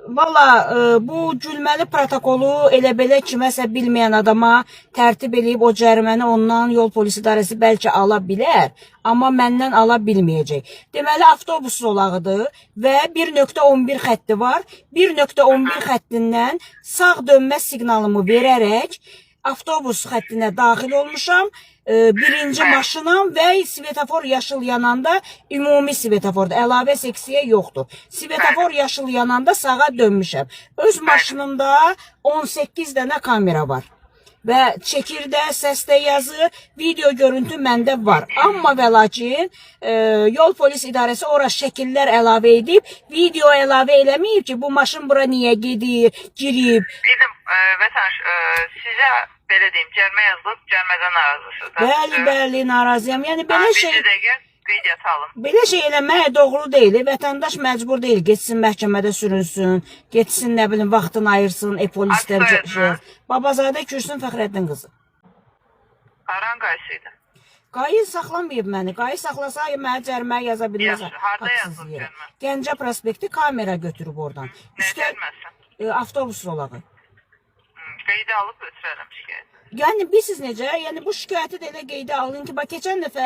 Valla bu gülməli protokolu elə belə kiməsə bilməyən adama tərtib edib o cəriməni ondan yol polisi idarəsi bəlkə ala bilər, amma məndən ala bilməyəcək. Deməli avtobus zolağıdır və 1.11 xətti var. 1.11 xəttindən sağ dönmə siqnalımı verərək avtobus xəttinə daxil olmuşam. Birinci maşınam və svetofor yaşıl yananda ümumi svetoforda, əlavə seksiyə yoxdur. Svetofor yaşıl yananda sağa dönmüşəm. Öz maşınımda 18 dənə kamera var. Və çəkirdə, səsdə yazı, video görüntü məndə var. Amma və lakin yol polis idarəsi ora şəkillər əlavə edib, video əlavə eləməyib ki, bu maşın bura niyə gedir, girib. Dedim, vətəndaş, sizə belə deyim, cərimə yazılıb, cərimədən narazısınız. Bəli, narazıyam. Yəni belə şey... Bir dəqiqə qeydiyyata alın. Belə şey eləmək doğru deyil. Vətəndaş məcbur deyil. Getsin məhkəmədə sürünsün, getsin nə bilim vaxtını ayırsın, polislər şey. Babazadə Kürsün Fəxrəddin qızı. Haran qayısıydı? Qayı saxlamayıb məni. Qayı saxlasaydı mənə cəriməyə yaza bilməz. Harada yazılıb cərimə? Gəncə prospekti kamera götürüb oradan. Nə cəriməsi? Avtobus zolağı. Qeydə alıb götürərəm şikayət. Yəni bilirsiniz necə? Yəni bu şikayəti də elə qeydə alın ki, bax keçən dəfə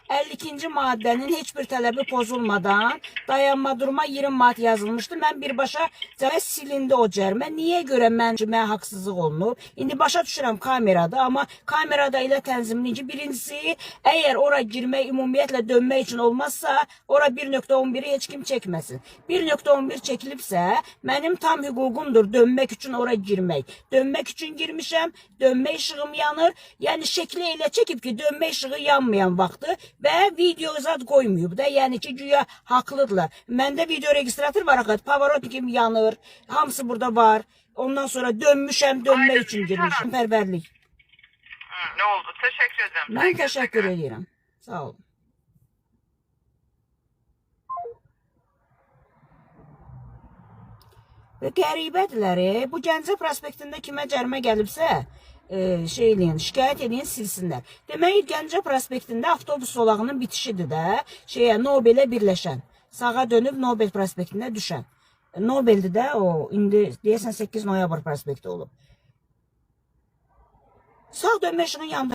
52-ci maddənin heç bir tələbi pozulmadan dayanma durma 20 manat yazılmışdı. Mən birbaşa cərimə silindi o cərimə. Niyə görə mənə haqsızlıq olunub? İndi başa düşürəm kamerada, amma kamerada elə tənzimli ki, birincisi əgər ora girmək ümumiyyətlə dönmək üçün olmazsa, ora 1.11-i heç kim çəkməsin. 1.11 çəkilibsə, mənim tam hüququmdur dönmək üçün ora girmək. Dönmək üçün girmişəm, dönmək işığım yanır. Yəni şəkli elə çəkib ki, dönmə işığı yanmayan vaxtı və video zad qoymayıb da. Yəni ki, güya haqlıdırlar. Məndə video registrator var axı, pavarot kimi yanır. Hamısı burada var. Ondan sonra dönmüşəm, dönmək üçün girmişim. Pərvərlik. Nə oldu? Təşəkkür edirəm. Mən təşəkkür edirəm. Sağ olun. Və qəribədirlər, bu Gəncə prospektində kimə cərimə gəlibsə, şikayət edin, silsinlər. Demək, Gəncə prospektində avtobus zolağının bitişidir də, Nobelə birləşən. Sağa dönüb Nobel prospektində düşən. Nobeldir də o, indi deyəsən 8 noyabr prospekti olub. Sağ dönmə işığının yanında.